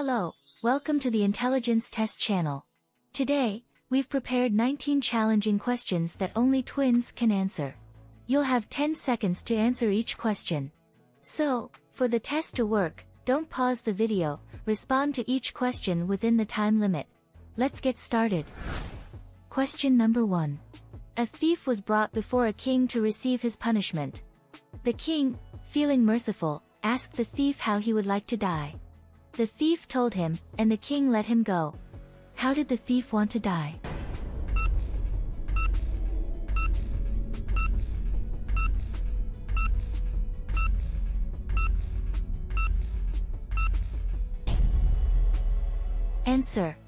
Hello, welcome to the Intelligence Test channel. Today, we've prepared 19 challenging questions that only twins can answer. You'll have 10 seconds to answer each question. So, for the test to work, don't pause the video, respond to each question within the time limit. Let's get started. Question number 1. A thief was brought before a king to receive his punishment. The king, feeling merciful, asked the thief how he would like to die. The thief told him, and the king let him go. How did the thief want to die? Answer.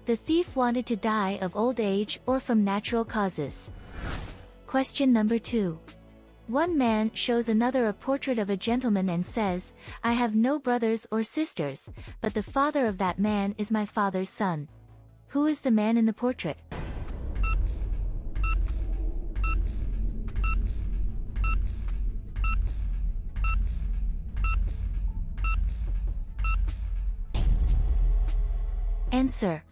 The thief wanted to die of old age or from natural causes. Question number 2. One man shows another a portrait of a gentleman and says, "I have no brothers or sisters, but the father of that man is my father's son." Who is the man in the portrait? Answer.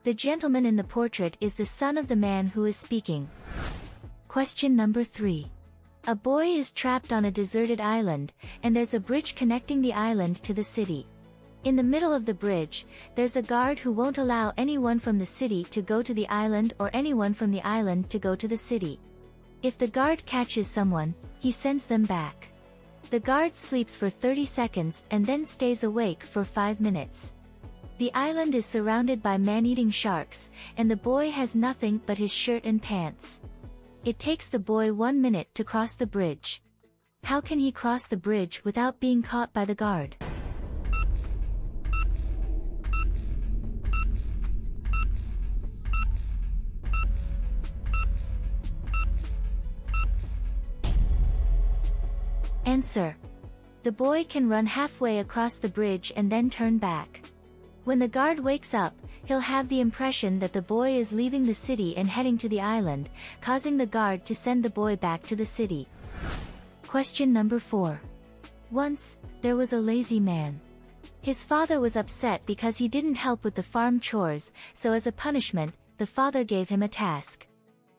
The gentleman in the portrait is the son of the man who is speaking. Question number 3. A boy is trapped on a deserted island, and there's a bridge connecting the island to the city. In the middle of the bridge, there's a guard who won't allow anyone from the city to go to the island or anyone from the island to go to the city. If the guard catches someone, he sends them back. The guard sleeps for 30 seconds and then stays awake for 5 minutes. The island is surrounded by man-eating sharks, and the boy has nothing but his shirt and pants. It takes the boy 1 minute to cross the bridge. How can he cross the bridge without being caught by the guard? Answer. The boy can run halfway across the bridge and then turn back. When the guard wakes up, he'll have the impression that the boy is leaving the city and heading to the island, causing the guard to send the boy back to the city. Question number 4. Once, there was a lazy man. His father was upset because he didn't help with the farm chores, so as a punishment, the father gave him a task.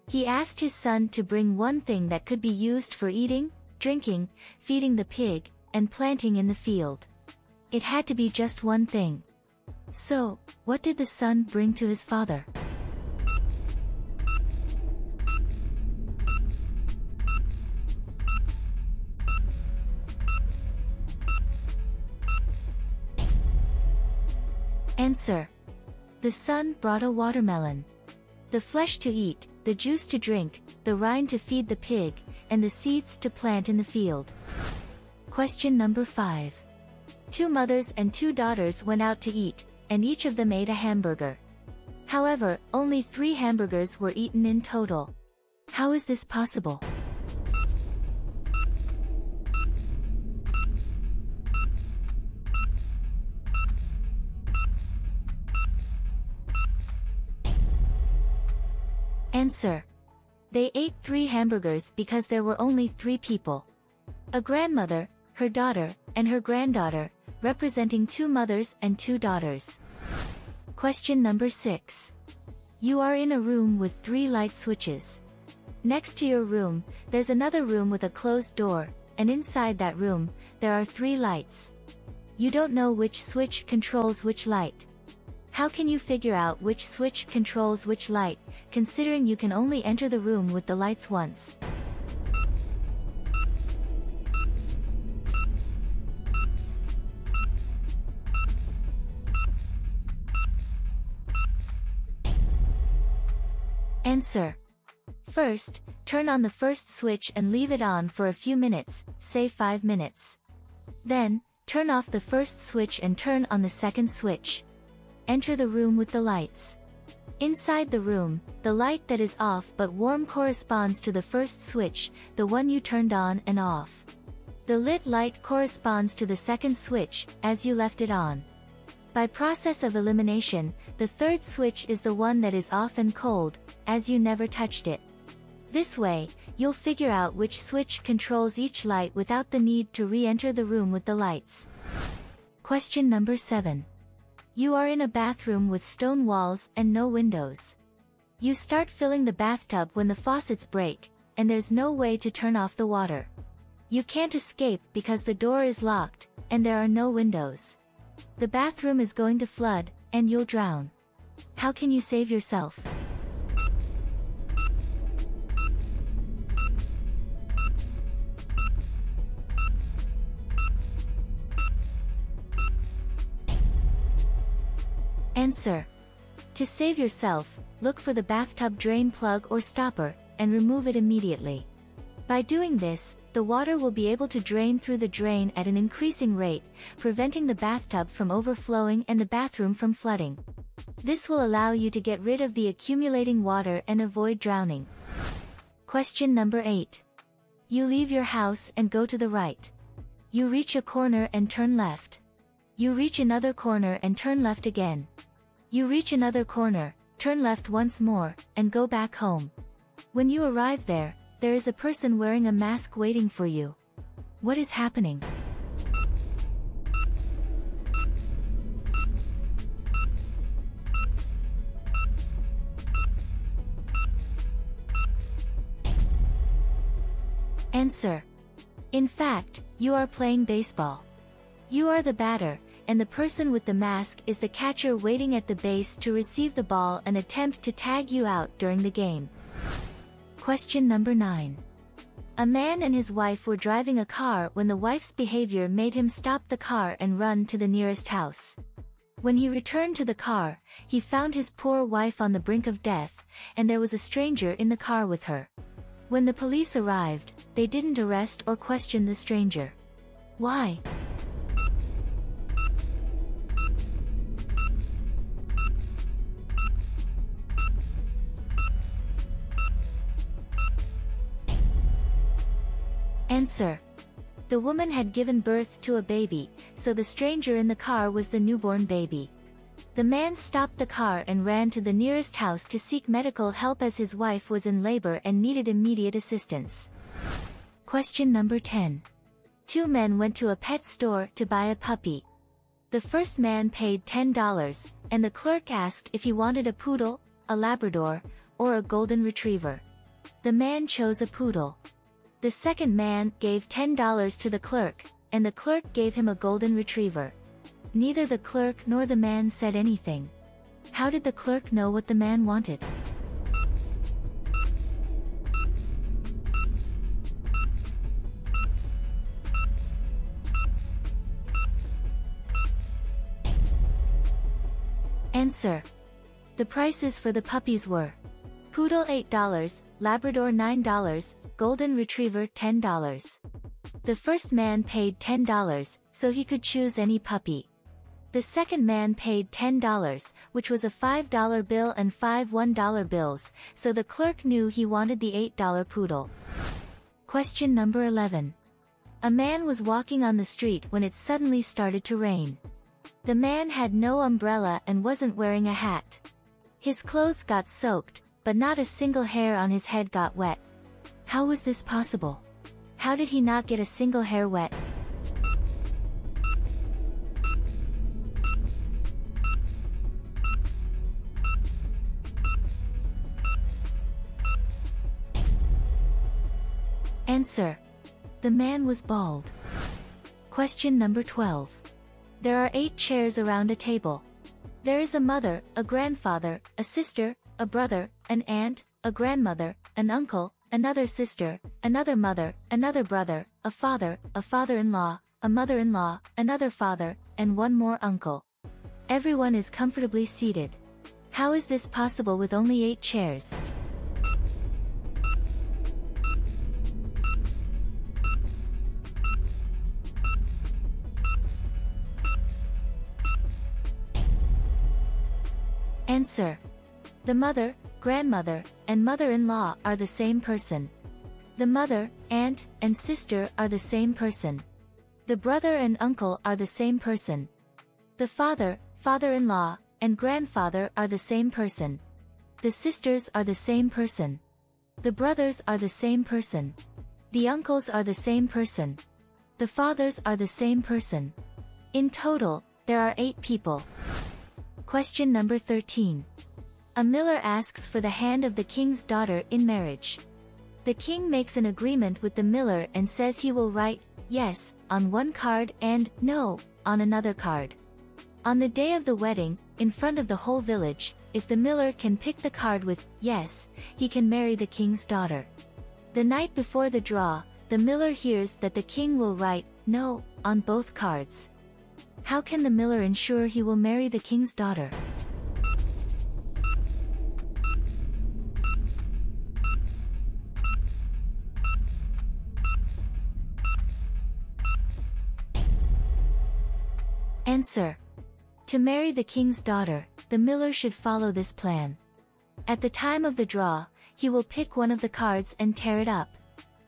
He asked his son to bring one thing that could be used for eating, drinking, feeding the pig, and planting in the field. It had to be just one thing. So, what did the son bring to his father? Answer. The son brought a watermelon. The flesh to eat, the juice to drink, the rind to feed the pig, and the seeds to plant in the field. Question number 5. 2 mothers and 2 daughters went out to eat, and each of them ate a hamburger. However, only 3 hamburgers were eaten in total. How is this possible? Answer. They ate 3 hamburgers because there were only 3 people. A grandmother, her daughter, and her granddaughter, representing 2 mothers and 2 daughters. Question number 6. You are in a room with 3 light switches. Next to your room, there's another room with a closed door, and inside that room, there are 3 lights. You don't know which switch controls which light. How can you figure out which switch controls which light, considering you can only enter the room with the lights once? Answer. First, turn on the first switch and leave it on for a few minutes, say 5 minutes. Then, turn off the first switch and turn on the second switch. Enter the room with the lights. Inside the room, the light that is off but warm corresponds to the first switch, the one you turned on and off. The lit light corresponds to the second switch, as you left it on. By process of elimination, the third switch is the one that is off and cold, as you never touched it. This way, you'll figure out which switch controls each light without the need to re-enter the room with the lights. Question number 7. You are in a bathroom with stone walls and no windows. You start filling the bathtub when the faucets break, and there's no way to turn off the water. You can't escape because the door is locked, and there are no windows. The bathroom is going to flood, and you'll drown. How can you save yourself? Answer. To save yourself, look for the bathtub drain plug or stopper, and remove it immediately. By doing this, the water will be able to drain through the drain at an increasing rate, preventing the bathtub from overflowing and the bathroom from flooding. This will allow you to get rid of the accumulating water and avoid drowning. Question number 8. You leave your house and go to the right. You reach a corner and turn left. You reach another corner and turn left again. You reach another corner, turn left once more, and go back home. When you arrive there is a person wearing a mask waiting for you. What is happening? Answer. In fact, you are playing baseball. You are the batter, and the person with the mask is the catcher waiting at the base to receive the ball and attempt to tag you out during the game. Question number 9. A man and his wife were driving a car when the wife's behavior made him stop the car and run to the nearest house. When he returned to the car, he found his poor wife on the brink of death, and there was a stranger in the car with her. When the police arrived, they didn't arrest or question the stranger. Why? Answer. The woman had given birth to a baby, so the stranger in the car was the newborn baby. The man stopped the car and ran to the nearest house to seek medical help as his wife was in labor and needed immediate assistance. Question number 10. Two men went to a pet store to buy a puppy. The first man paid $10, and the clerk asked if he wanted a poodle, a Labrador, or a golden retriever. The man chose a poodle. The second man gave $10 to the clerk, and the clerk gave him a golden retriever. Neither the clerk nor the man said anything. How did the clerk know what the man wanted? Answer. The prices for the puppies were: Poodle $8, Labrador $9, Golden Retriever $10. The first man paid $10, so he could choose any puppy. The second man paid $10, which was a $5 bill and 5 $1 bills, so the clerk knew he wanted the $8 poodle. Question number 11. A man was walking on the street when it suddenly started to rain. The man had no umbrella and wasn't wearing a hat. His clothes got soaked, but not a single hair on his head got wet. How was this possible? How did he not get a single hair wet? Answer. The man was bald. Question number 12. There are 8 chairs around a table. There is a mother, a grandfather, a sister, a brother, an aunt, a grandmother, an uncle, another sister, another mother, another brother, a father-in-law, a mother-in-law, another father, and one more uncle. Everyone is comfortably seated. How is this possible with only 8 chairs? Answer. The mother, grandmother, and mother-in-law are the same person. The mother, aunt, and sister are the same person. The brother and uncle are the same person. The father, father-in-law, and grandfather are the same person. The sisters are the same person. The brothers are the same person. The uncles are the same person. The fathers are the same person. In total, there are 8 people. Question number 13. A miller asks for the hand of the king's daughter in marriage. The king makes an agreement with the miller and says he will write yes on one card and no on another card. On the day of the wedding, in front of the whole village, if the miller can pick the card with yes, he can marry the king's daughter. The night before the draw, the miller hears that the king will write no on both cards. How can the miller ensure he will marry the king's daughter? Answer. To marry the king's daughter, the miller should follow this plan. At the time of the draw, he will pick one of the cards and tear it up.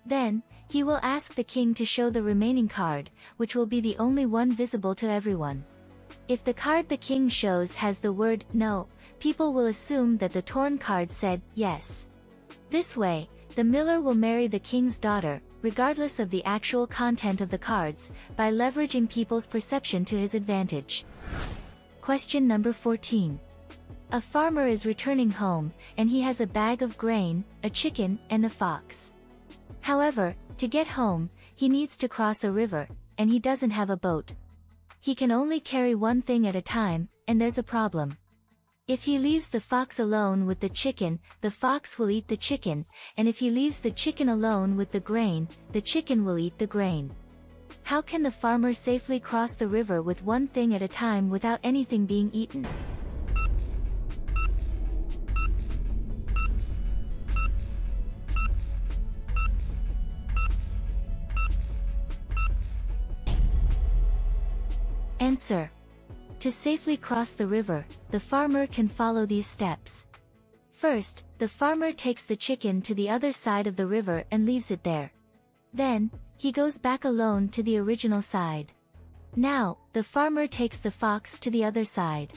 Then, he will ask the king to show the remaining card, which will be the only one visible to everyone. If the card the king shows has the word no, people will assume that the torn card said yes. This way, the miller will marry the king's daughter, regardless of the actual content of the cards, by leveraging people's perception to his advantage. Question number 14. A farmer is returning home, and he has a bag of grain, a chicken, and a fox. However, to get home, he needs to cross a river, and he doesn't have a boat. He can only carry one thing at a time, and there's a problem. If he leaves the fox alone with the chicken, the fox will eat the chicken, and if he leaves the chicken alone with the grain, the chicken will eat the grain. How can the farmer safely cross the river with one thing at a time without anything being eaten? Answer. To safely cross the river, the farmer can follow these steps. First, the farmer takes the chicken to the other side of the river and leaves it there. Then, he goes back alone to the original side. Now, the farmer takes the fox to the other side.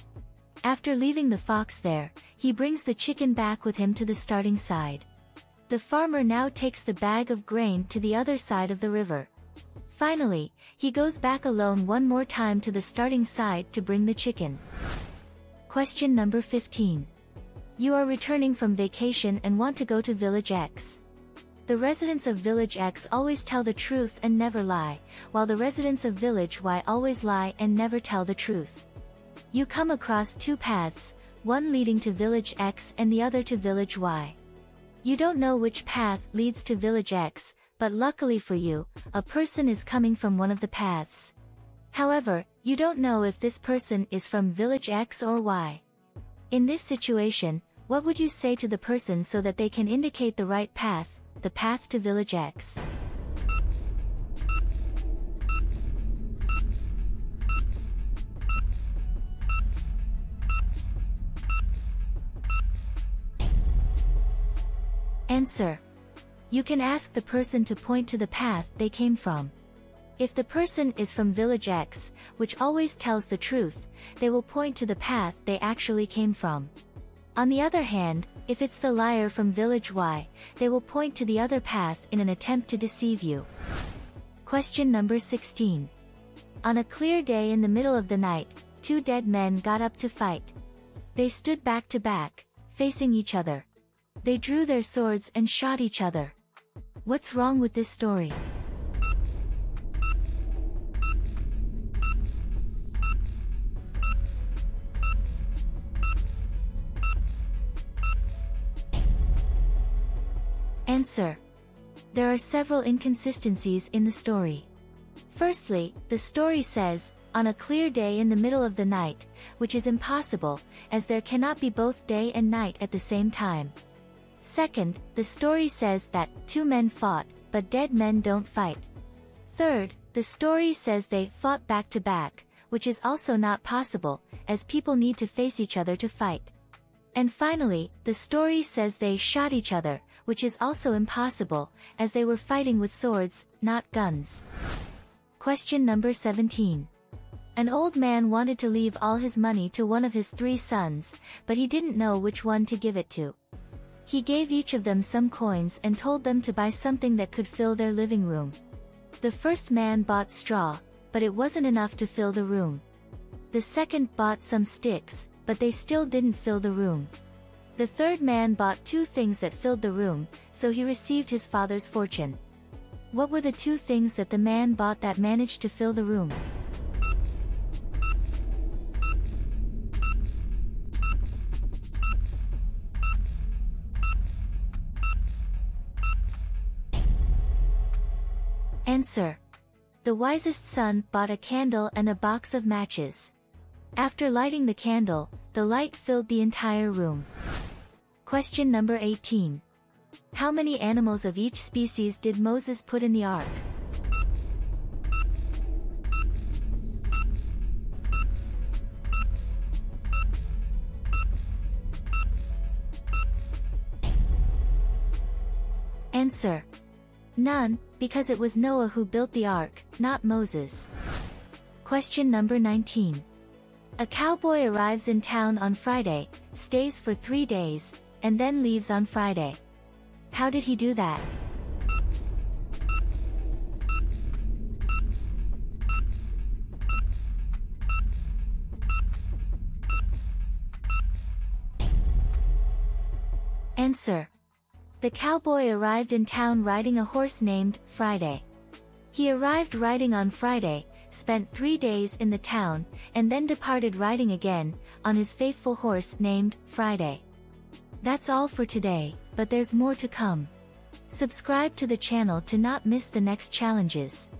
After leaving the fox there, he brings the chicken back with him to the starting side. The farmer now takes the bag of grain to the other side of the river. Finally, he goes back alone one more time to the starting side to bring the chicken. Question number 15. You are returning from vacation and want to go to Village X. The residents of Village X always tell the truth and never lie, while the residents of Village Y always lie and never tell the truth. You come across two paths, one leading to Village X and the other to Village Y. You don't know which path leads to Village X, but luckily for you, a person is coming from one of the paths. However, you don't know if this person is from Village X or Y. In this situation, what would you say to the person so that they can indicate the right path, the path to Village X? Answer. You can ask the person to point to the path they came from. If the person is from Village X, which always tells the truth, they will point to the path they actually came from. On the other hand, if it's the liar from Village Y, they will point to the other path in an attempt to deceive you. Question number 16. On a clear day in the middle of the night, two dead men got up to fight. They stood back to back, facing each other. They drew their swords and shot each other. What's wrong with this story? Answer. There are several inconsistencies in the story. Firstly, the story says, on a clear day in the middle of the night, which is impossible, as there cannot be both day and night at the same time. Second, the story says that two men fought, but dead men don't fight. Third, the story says they fought back to back, which is also not possible, as people need to face each other to fight. And finally, the story says they shot each other, which is also impossible, as they were fighting with swords, not guns. Question number 17. An old man wanted to leave all his money to one of his 3 sons, but he didn't know which one to give it to. He gave each of them some coins and told them to buy something that could fill their living room. The first man bought straw, but it wasn't enough to fill the room. The second bought some sticks, but they still didn't fill the room. The third man bought 2 things that filled the room, so he received his father's fortune. What were the 2 things that the man bought that managed to fill the room? Answer. The wisest son bought a candle and a box of matches. After lighting the candle, the light filled the entire room. Question number 18. How many animals of each species did Moses put in the ark? Answer. None, because it was Noah who built the ark, not Moses. Question number 19. A cowboy arrives in town on Friday, stays for 3 days, and then leaves on Friday. How did he do that? Answer. The cowboy arrived in town riding a horse named Friday. He arrived riding on Friday, spent 3 days in the town, and then departed riding again, on his faithful horse named Friday. That's all for today, but there's more to come. Subscribe to the channel to not miss the next challenges.